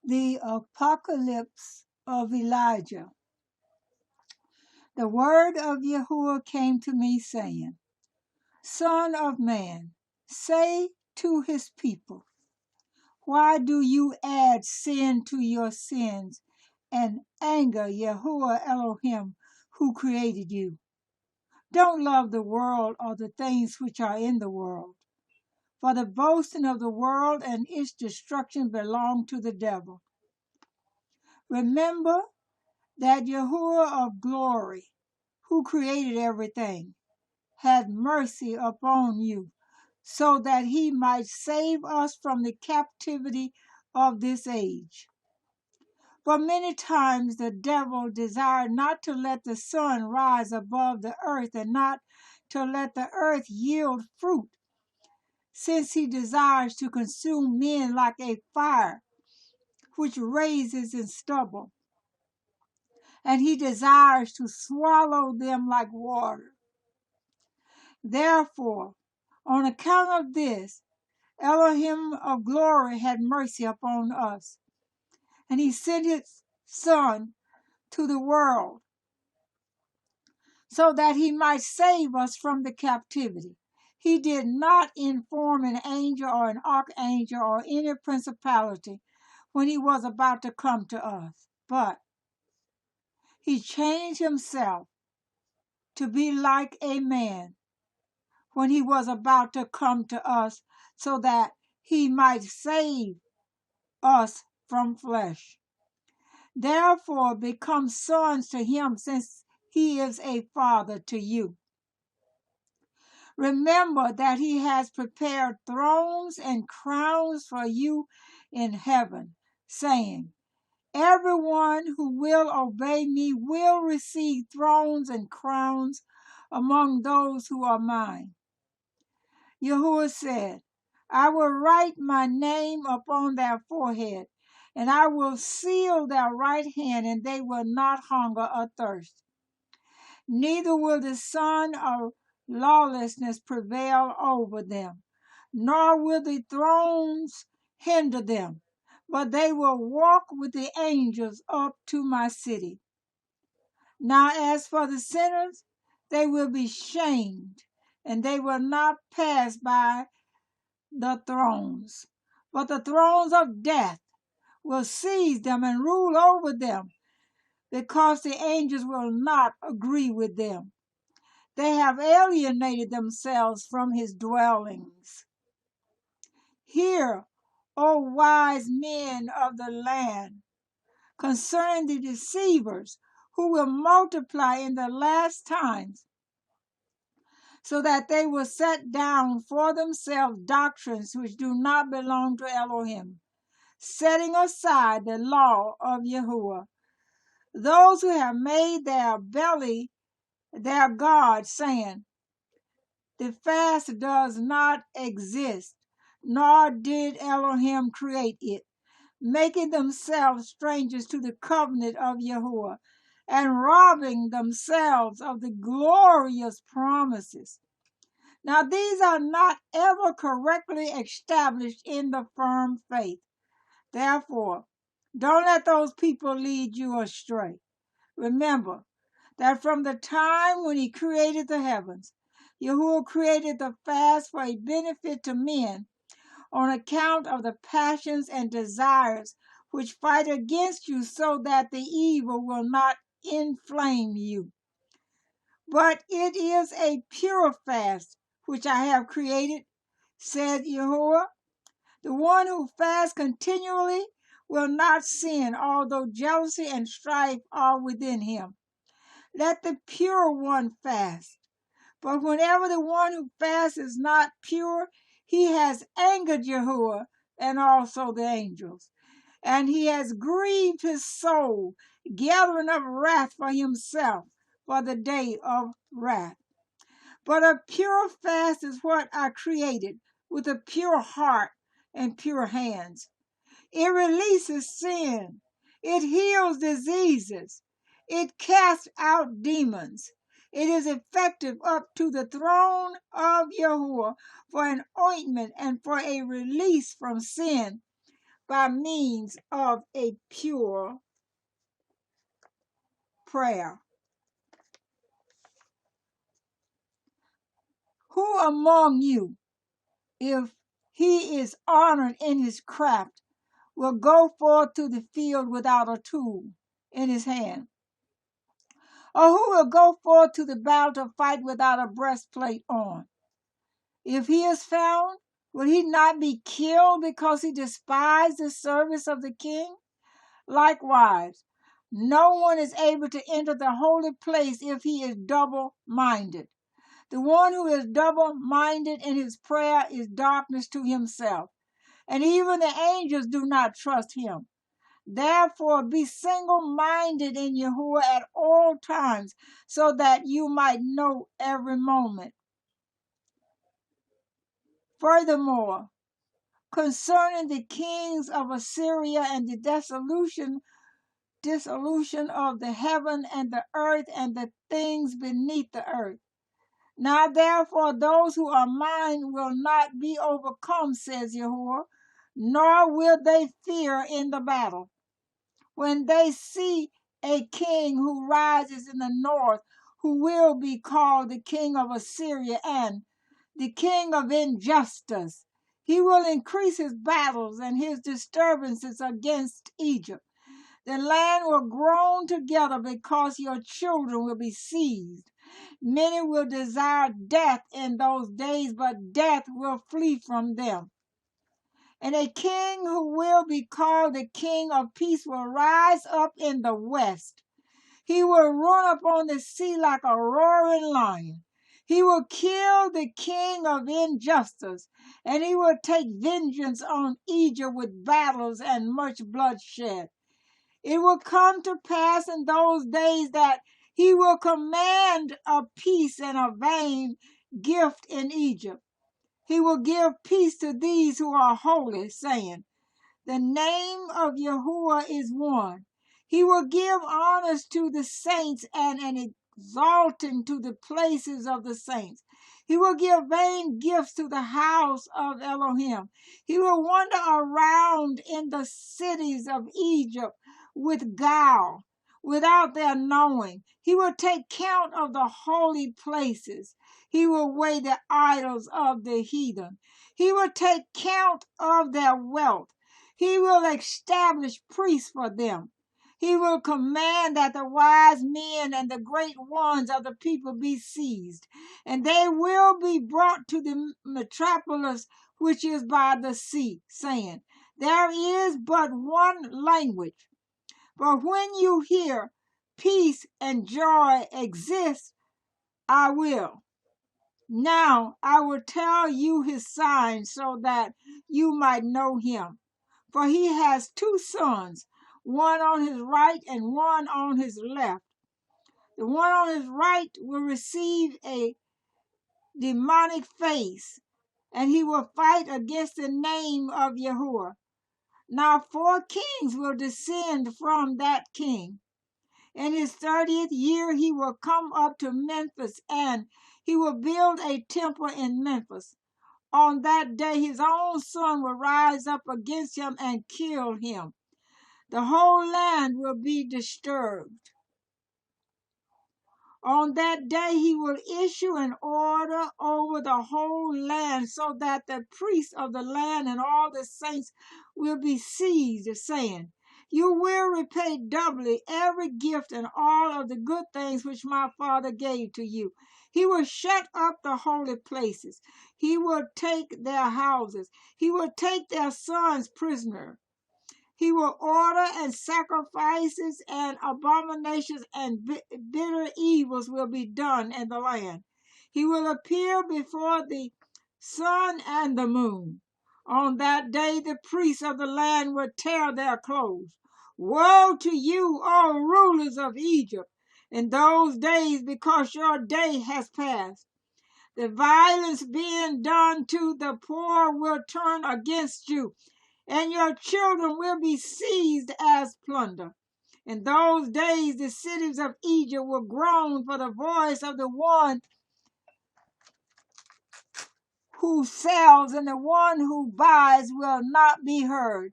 The apocalypse of Elijah. The word of Yahuwah came to me, saying, Son of man, say to his people, why do you add sin to your sins and anger YHWH Elohim, who created you? Don't love the world or the things which are in the world. For the boasting of the world and its destruction belong to the devil. Remember that Yahuwah of glory, who created everything, had mercy upon you, so that he might save us from the captivity of this age. For many times the devil desired not to let the sun rise above the earth and not to let the earth yield fruit, since he desires to consume men like a fire which raises in stubble, and he desires to swallow them like water. Therefore, on account of this, Elohim of glory had mercy upon us, and he sent his Son to the world so that he might save us from the captivity. He did not inform an angel or an archangel or any principality when he was about to come to us, but he changed himself to be like a man when he was about to come to us so that he might save us from flesh. Therefore, become sons to him, since he is a father to you. Remember that he has prepared thrones and crowns for you in heaven, saying, Everyone who will obey me will receive thrones and crowns among those who are mine. Yahuwah said, I will write my name upon their forehead, and I will seal their right hand, and they will not hunger or thirst. Neither will the son of lawlessness prevail over them, nor will the thrones hinder them, but they will walk with the angels up to my city. Now as for the sinners, they will be shamed, and they will not pass by the thrones, but the thrones of death will seize them and rule over them, because the angels will not agree with them. They have alienated themselves from his dwellings. Hear, O wise men of the land, concerning the deceivers who will multiply in the last times, so that they will set down for themselves doctrines which do not belong to Elohim, setting aside the law of Yahuwah. Those who have made their belly their God, saying, the fast does not exist, nor did Elohim create it, making themselves strangers to the covenant of Yahuwah, and robbing themselves of the glorious promises. Now these are not ever correctly established in the firm faith. Therefore, don't let those people lead you astray. Remember that from the time when he created the heavens, Yahuwah created the fast for a benefit to men on account of the passions and desires which fight against you, so that the evil will not inflame you. But it is a pure fast which I have created, said Yahuwah. The one who fasts continually will not sin, although jealousy and strife are within him. Let the pure one fast. But whenever the one who fasts is not pure, he has angered Yahuwah and also the angels. And he has grieved his soul, gathering up wrath for himself for the day of wrath. But a pure fast is what I created, with a pure heart and pure hands. It releases sin. It heals diseases. It casts out demons. It is effective up to the throne of Yahuwah for an ointment and for a release from sin, by means of a pure prayer. Who among you, if he is honored in his craft, will go forth to the field without a tool in his hand? Or who will go forth to the battle to fight without a breastplate on? If he is found, will he not be killed because he despised the service of the king? Likewise, no one is able to enter the holy place if he is double-minded. The one who is double-minded in his prayer is darkness to himself, and even the angels do not trust him. Therefore, be single-minded in Yahuwah at all times, so that you might know every moment. Furthermore, concerning the kings of Assyria and the dissolution of the heaven and the earth and the things beneath the earth. Now therefore those who are mine will not be overcome, says Yahuwah, nor will they fear in the battle. When they see a king who rises in the north, who will be called the king of Assyria and the king of injustice, he will increase his battles and his disturbances against Egypt. The land will groan together because your children will be seized. Many will desire death in those days, but death will flee from them. And a king who will be called the king of peace will rise up in the west. He will run upon the sea like a roaring lion. He will kill the king of injustice, and he will take vengeance on Egypt with battles and much bloodshed. It will come to pass in those days that he will command a peace and a vain gift in Egypt. He will give peace to these who are holy, saying, the name of Yahuwah is one. He will give honors to the saints and an exalting to the places of the saints. He will give vain gifts to the house of Elohim. He will wander around in the cities of Egypt with guile, without their knowing. He will take count of the holy places. He will weigh the idols of the heathen. He will take count of their wealth. He will establish priests for them. He will command that the wise men and the great ones of the people be seized, and they will be brought to the metropolis which is by the sea, saying, there is but one language. But when you hear peace and joy exist, I will. Now I will tell you his signs so that you might know him. For he has two sons, one on his right and one on his left. The one on his right will receive a demonic face, and he will fight against the name of Yahuwah. Now 4 kings will descend from that king. In his 30th year he will come up to Memphis, and he will build a temple in Memphis. On that day his own son will rise up against him and kill him. The whole land will be disturbed. On that day he will issue an order over the whole land, so that the priests of the land and all the saints will be seized, saying, you will repay doubly every gift and all of the good things which my father gave to you. He will shut up the holy places. He will take their houses. He will take their sons prisoner. He will order, and sacrifices and abominations and bitter evils will be done in the land. He will appear before the sun and the moon. On that day the priests of the land will tear their clothes. Woe to you, all rulers of Egypt, in those days, because your day has passed. The violence being done to the poor will turn against you, and your children will be seized as plunder. In those days the cities of Egypt will groan, for the voice of the one who sells and the one who buys will not be heard.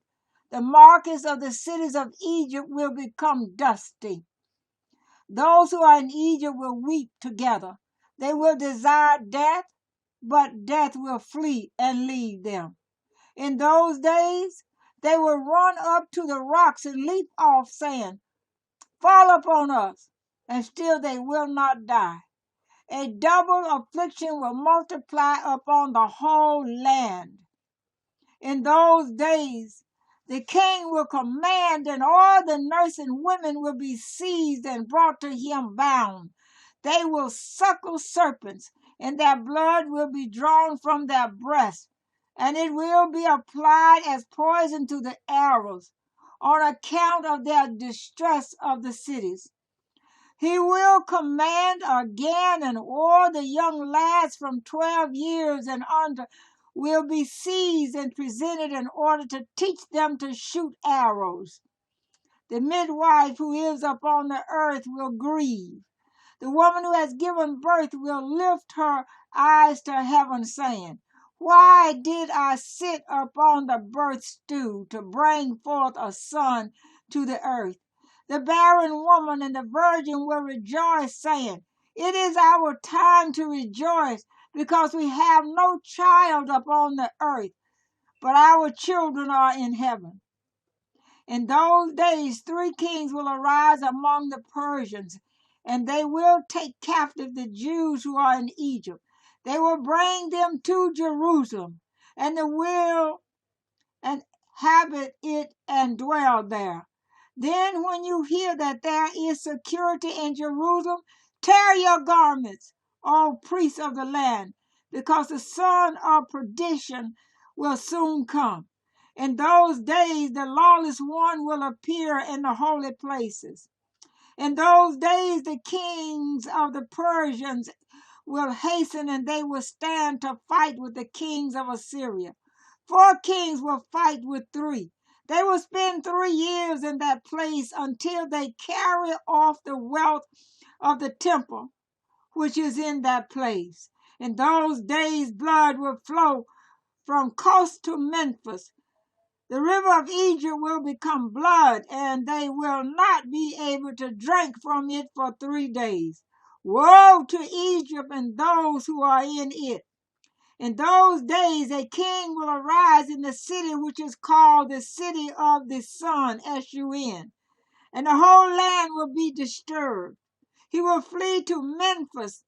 The markets of the cities of Egypt will become dusty. Those who are in Egypt will weep together. They will desire death, but death will flee and leave them. In those days, they will run up to the rocks and leap off, saying, "Fall upon us," and still they will not die. A double affliction will multiply upon the whole land. In those days, the king will command, and all the nursing women will be seized and brought to him bound. They will suckle serpents, and their blood will be drawn from their breasts, and it will be applied as poison to the arrows, on account of their distress of the cities. He will command again, and all the young lads from 12 years and under will be seized and presented in order to teach them to shoot arrows. The midwife who is upon the earth will grieve. The woman who has given birth will lift her eyes to heaven, saying, "Why did I sit upon the birth stool to bring forth a son to the earth?" The barren woman and the virgin will rejoice, saying, "It is our time to rejoice, because we have no child upon the earth, but our children are in heaven." In those days 3 kings will arise among the Persians, and they will take captive the Jews who are in Egypt. They will bring them to Jerusalem, and they will inhabit it and dwell there. Then when you hear that there is security in Jerusalem, tear your garments, all priests of the land, because the son of perdition will soon come. In those days the lawless one will appear in the holy places. In those days the kings of the Persians will hasten, and they will stand to fight with the kings of Assyria. 4 kings will fight with 3. They will spend 3 years in that place until they carry off the wealth of the temple which is in that place. In those days blood will flow from coast to Memphis. The river of Egypt will become blood, and they will not be able to drink from it for 3 days. Woe to Egypt and those who are in it! In those days a king will arise in the city which is called the city of the sun, S-U-N, and the whole land will be disturbed. He will flee to Memphis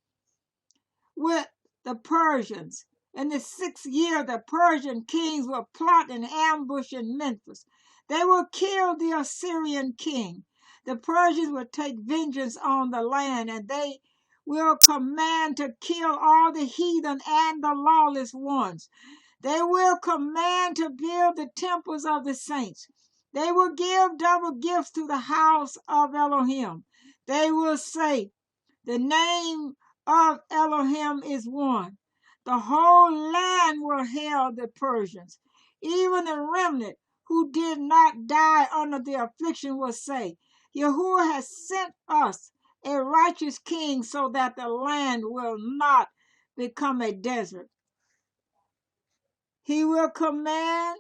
with the Persians. In the 6th year the Persian kings will plot an ambush in Memphis. They will kill the Assyrian king. The Persians will take vengeance on the land, and they will command to kill all the heathen and the lawless ones. They will command to build the temples of the saints. They will give double gifts to the house of Elohim. They will say, "The name of Elohim is one." The whole land will hail the Persians. Even the remnant who did not die under the affliction will say, "Yahuwah has sent us a righteous king, so that the land will not become a desert." He will command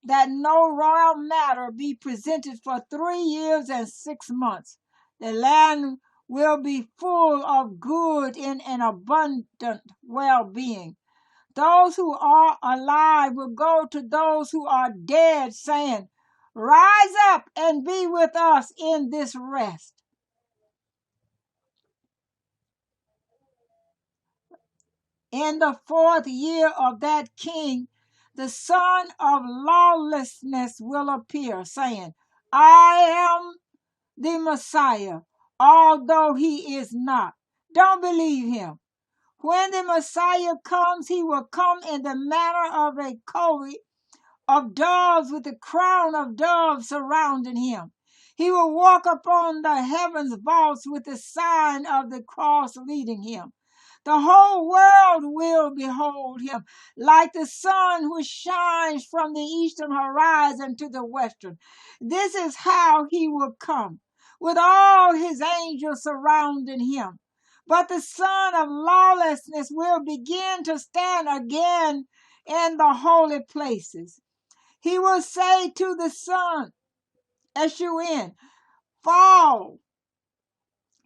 that no royal matter be presented for 3 years and 6 months. The land will be full of good in an abundant well-being. Those who are alive will go to those who are dead, saying, "Rise up and be with us in this rest." In the 4th year of that king, the son of lawlessness will appear, saying, "I am the Messiah," although he is not. Don't believe him. When the Messiah comes, he will come in the manner of a covey of doves, with a crown of doves surrounding him. He will walk upon the heavens vaults with the sign of the cross leading him. The whole world will behold him, like the sun which shines from the eastern horizon to the western. This is how he will come, with all his angels surrounding him. But the son of lawlessness will begin to stand again in the holy places. He will say to the sun, S-U-N, fall,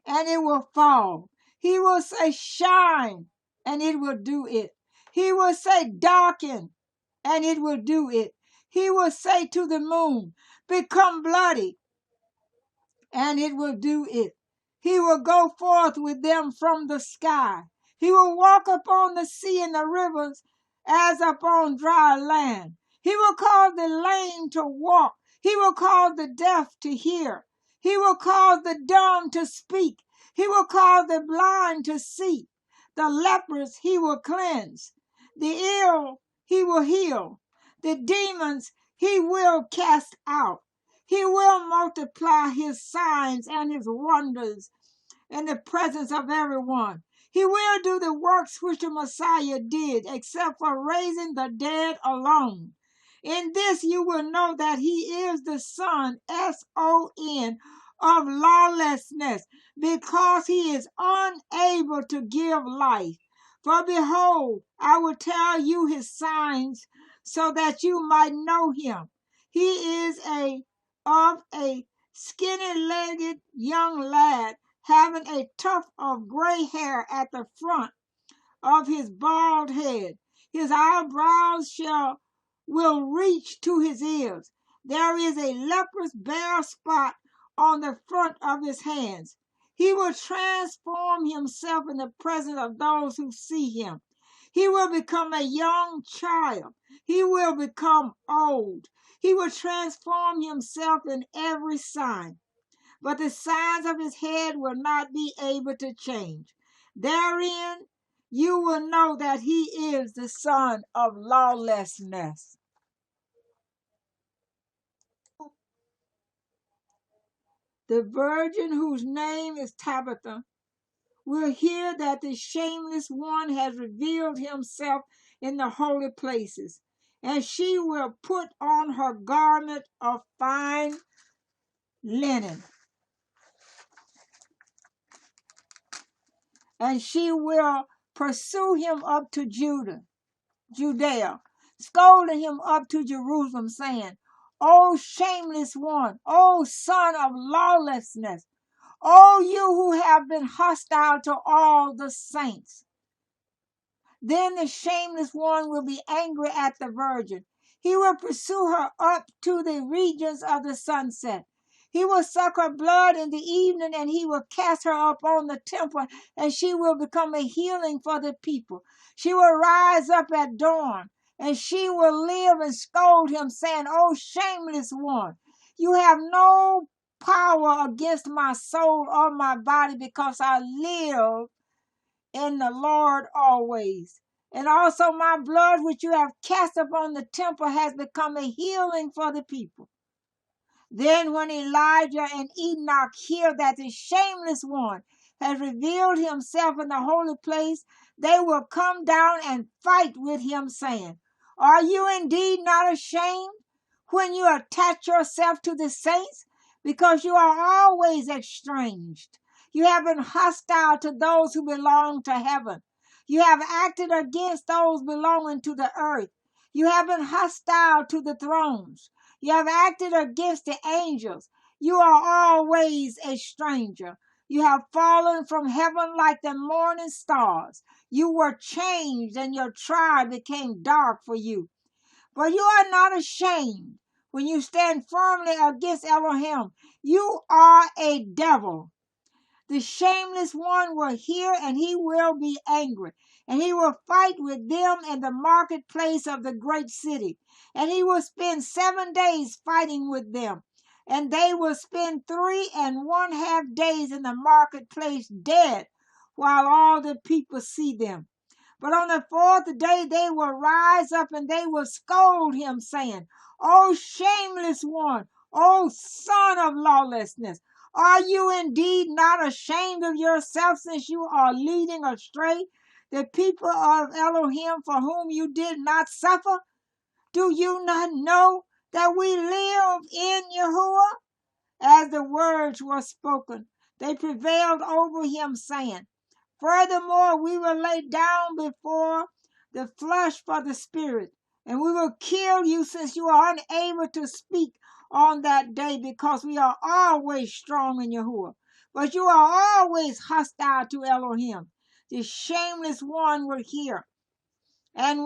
and it will fall. He will say, shine, and it will do it. He will say, darken, and it will do it. He will say to the moon, become bloody, and it will do it. He will go forth with them from the sky. He will walk upon the sea and the rivers as upon dry land. He will cause the lame to walk. He will cause the deaf to hear. He will cause the dumb to speak. He will cause the blind to see. The lepers he will cleanse. The ill he will heal. The demons he will cast out. He will multiply his signs and his wonders in the presence of everyone. He will do the works which the Messiah did, except for raising the dead alone. In this you will know that he is the Son, S-O-N, of lawlessness, because he is unable to give life. For behold, I will tell you his signs, so that you might know him. He is of a skinny-legged young lad, having a tuft of gray hair at the front of his bald head. His eyebrows will reach to his ears. There is a leprous bare spot on the front of his hands. He will transform himself in the presence of those who see him. He will become a young child. He will become old. He will transform himself in every sign. But the signs of his head will not be able to change. Therein you will know that he is the son of lawlessness. The virgin whose name is Tabitha will hear that the shameless one has revealed himself in the holy places, and she will put on her garment of fine linen, and she will pursue him up to Judea, scolding him up to Jerusalem, saying, O shameless one, O son of lawlessness, O you who have been hostile to all the saints. Then the shameless one will be angry at the virgin. He will pursue her up to the regions of the sunset. He will suck her blood in the evening, and he will cast her up on the temple, and she will become a healing for the people. She will rise up at dawn, and she will live and scold him, saying, O shameless one, you have no power against my soul or my body, because I live in the Lord always. And also my blood which you have cast upon the temple has become a healing for the people. Then when Elijah and Enoch hear that the shameless one has revealed himself in the holy place, they will come down and fight with him, saying, Are you indeed not ashamed when you attach yourself to the saints? Because you are always estranged. You have been hostile to those who belong to heaven. You have acted against those belonging to the earth. You have been hostile to the thrones. You have acted against the angels. You are always a stranger. You have fallen from heaven like the morning stars. You were changed, and your tribe became dark for you. But you are not ashamed when you stand firmly against Elohim. You are a devil. The shameless one will hear, and he will be angry, and he will fight with them in the marketplace of the great city, and he will spend 7 days fighting with them, and they will spend 3½ days in the marketplace dead, while all the people see them. But on the 4th day they will rise up, and they will scold him, saying, O shameless one, O son of lawlessness, are you indeed not ashamed of yourself, since you are leading astray the people of Elohim, for whom you did not suffer? Do you not know that we live in Yahuwah? As the words were spoken, they prevailed over him, saying, Furthermore, we will lay down before the flesh for the spirit. And we will kill you since you are unable to speak on that day, because we are always strong in Yahuwah. But you are always hostile to Elohim. The shameless one will hear and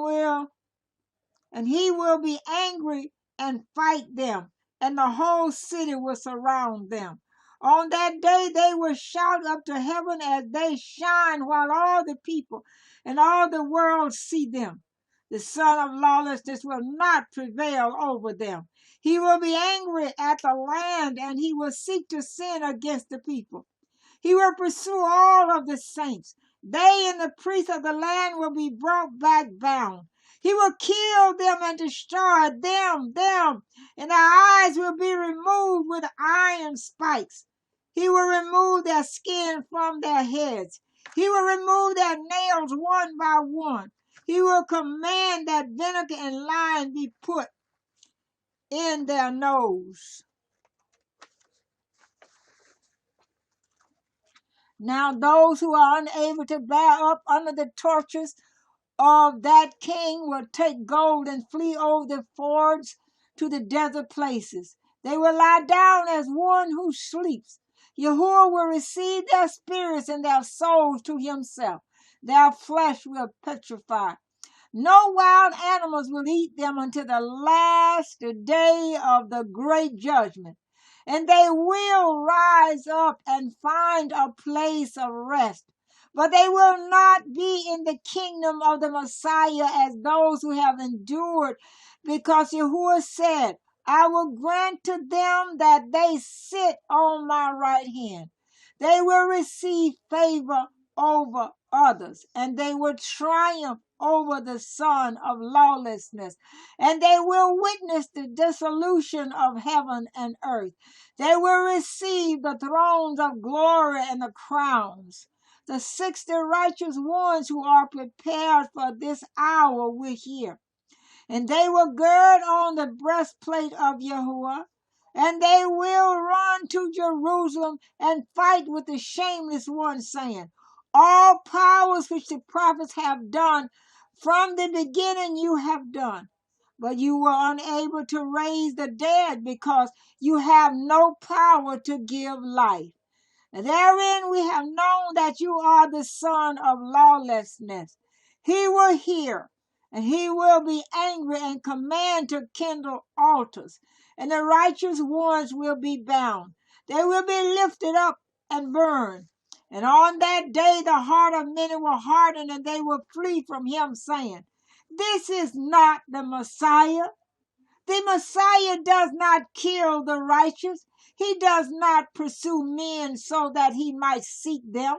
he will be angry and fight them, and the whole city will surround them. On that day they will shout up to heaven as they shine, while all the people and all the world see them. The son of lawlessness will not prevail over them. He will be angry at the land, and he will seek to sin against the people. He will pursue all of the saints. They and the priests of the land will be brought back bound. He will kill them and destroy them, and their eyes will be removed with iron spikes. He will remove their skin from their heads. He will remove their nails one by one. He will command that vinegar and lime be put in their nose. Now those who are unable to bear up under the tortures of that king will take gold and flee over the fords to the desert places. They will lie down as one who sleeps. Yahuwah will receive their spirits and their souls to himself. Their flesh will petrify. No wild animals will eat them until the last day of the great judgment. And they will rise up and find a place of rest. But they will not be in the kingdom of the Messiah as those who have endured, because Yahuwah said, I will grant to them that they sit on my right hand. They will receive favor over others, and they will triumph over the son of lawlessness, and they will witness the dissolution of heaven and earth. They will receive the thrones of glory and the crowns. The 60 righteous ones who are prepared for this hour will hear. And they will gird on the breastplate of Yahuwah, and they will run to Jerusalem and fight with the shameless one, saying, all powers which the prophets have done from the beginning you have done. But you were unable to raise the dead, because you have no power to give life. Therein we have known that you are the son of lawlessness. He will hear, and he will be angry and command to kindle altars, and the righteous ones will be bound. They will be lifted up and burned. And on that day the heart of many will harden, and they will flee from him, saying, this is not the Messiah. The Messiah does not kill the righteous. He does not pursue men so that he might seek them,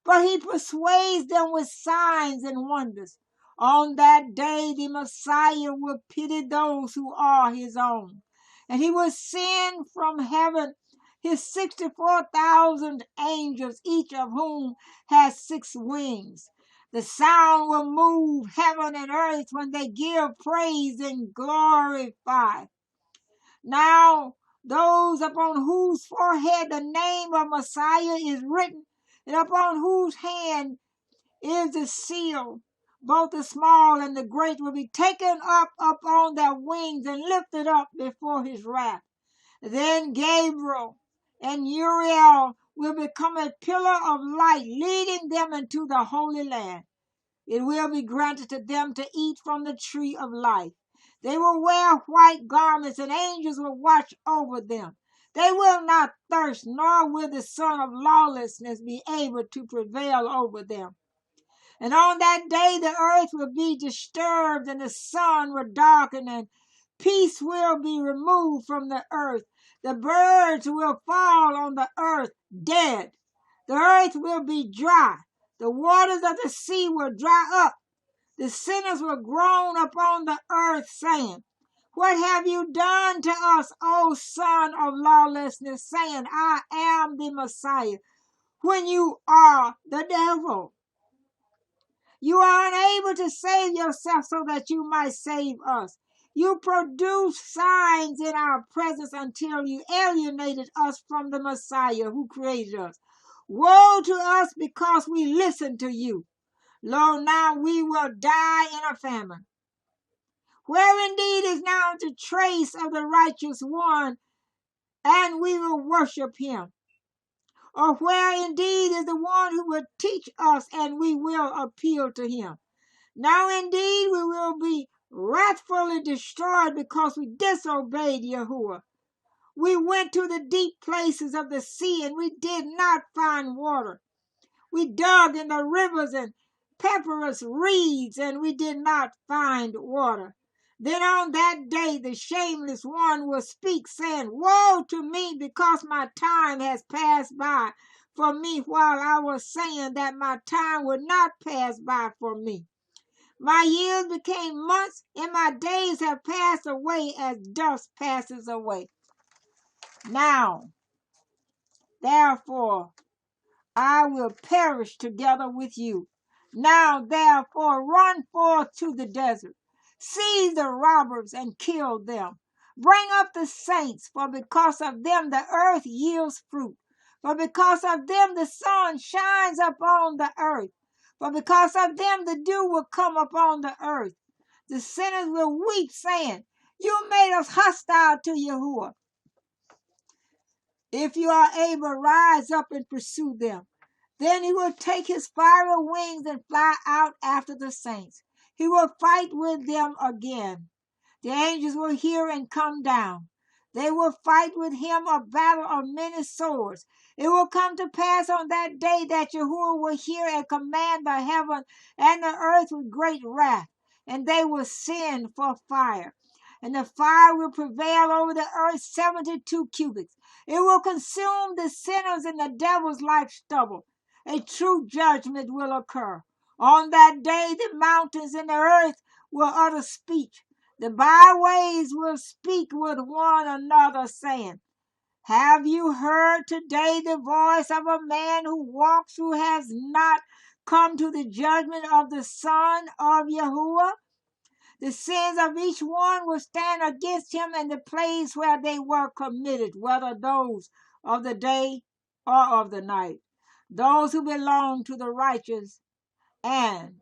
but he persuades them with signs and wonders. On that day the Messiah will pity those who are his own, and he will send from heaven his 64,000 angels, each of whom has 6 wings. The sound will move heaven and earth when they give praise and glorify. Now those upon whose forehead the name of Messiah is written, and upon whose hand is the seal, both the small and the great, will be taken up on their wings and lifted up before his wrath. Then Gabriel and Uriel will become a pillar of light, leading them into the Holy Land. It will be granted to them to eat from the tree of life. They will wear white garments, and angels will watch over them. They will not thirst, nor will the son of lawlessness be able to prevail over them. And on that day the earth will be disturbed, and the sun will darken, and peace will be removed from the earth. The birds will fall on the earth dead. The earth will be dry. The waters of the sea will dry up. The sinners will groan upon the earth, saying, what have you done to us, O son of lawlessness, saying, I am the Messiah, when you are the devil? You are unable to save yourself so that you might save us. You produced signs in our presence until you alienated us from the Messiah who created us. Woe to us, because we listened to you. Lo, now we will die in a famine. Where indeed is now the trace of the righteous one, and we will worship him? Or where indeed is the one who will teach us, and we will appeal to him? Now indeed we will be wrathfully destroyed because we disobeyed Yahuwah. We went to the deep places of the sea, and we did not find water. We dug in the rivers and pepperous reeds, and we did not find water. Then on that day the shameless one will speak, saying, Woe to me, because my time has passed by for me, while I was saying that my time would not pass by for me. My years became months, and my days have passed away as dust passes away. Now, therefore, I will perish together with you. Now, therefore, run forth to the desert. Seize the robbers and kill them. Bring up the saints, for because of them the earth yields fruit. For because of them the sun shines upon the earth. For because of them the dew will come upon the earth. The sinners will weep, saying, You made us hostile to Yahuwah. If you are able, rise up and pursue them. Then he will take his fiery wings and fly out after the saints. He will fight with them again. The angels will hear and come down. They will fight with him a battle of many swords. It will come to pass on that day that Yahuwah will hear and command the heaven and the earth with great wrath, and they will send for fire. And the fire will prevail over the earth 72 cubits. It will consume the sinners and the devils like stubble. A true judgment will occur. On that day the mountains and the earth will utter speech. The byways will speak with one another, saying, Have you heard today the voice of a man who walks, who has not come to the judgment of the Son of Yahuwah? The sins of each one will stand against him in the place where they were committed, whether those of the day or of the night. Those who belong to the righteous and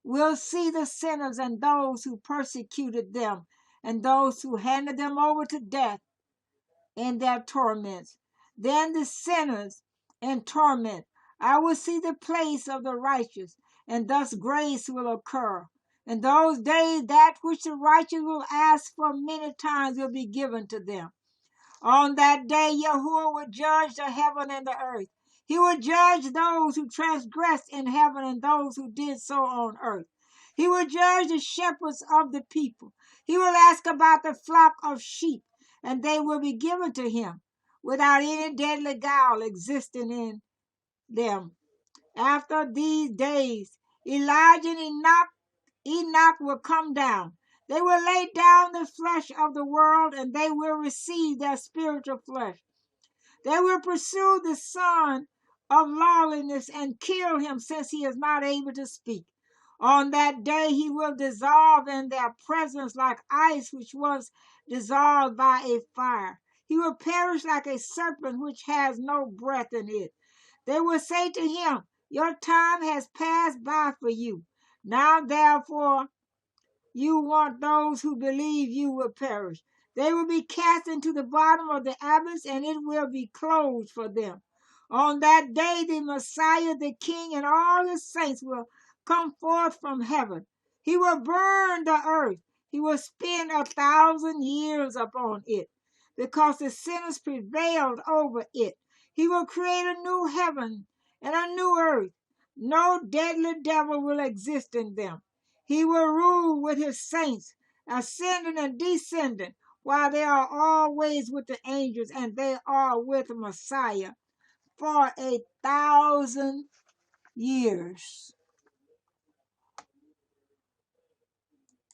will see the sinners and those who persecuted them and those who handed them over to death in their torments. Then the sinners in torment, I will see the place of the righteous, and thus grace will occur. In those days, that which the righteous will ask for many times will be given to them. On that day, Yahuwah will judge the heaven and the earth. He will judge those who transgressed in heaven and those who did so on earth. He will judge the shepherds of the people. He will ask about the flock of sheep, and they will be given to him without any deadly guile existing in them. After these days, Elijah and Enoch will come down. They will lay down the flesh of the world, and they will receive their spiritual flesh. They will pursue the son of lawlessness and kill him, since he is not able to speak. On that day he will dissolve in their presence like ice which was dissolved by a fire. He will perish like a serpent which has no breath in it. They will say to him, Your time has passed by for you. Now therefore you want those who believe you will perish. They will be cast into the bottom of the abyss, and it will be closed for them. On that day the Messiah, the King, and all his saints will come forth from heaven. He will burn the earth. He will spend 1,000 years upon it, because the sinners prevailed over it. He will create a new heaven and a new earth. No deadly devil will exist in them. He will rule with his saints, ascending and descending, while they are always with the angels, and they are with Messiah for 1,000 years.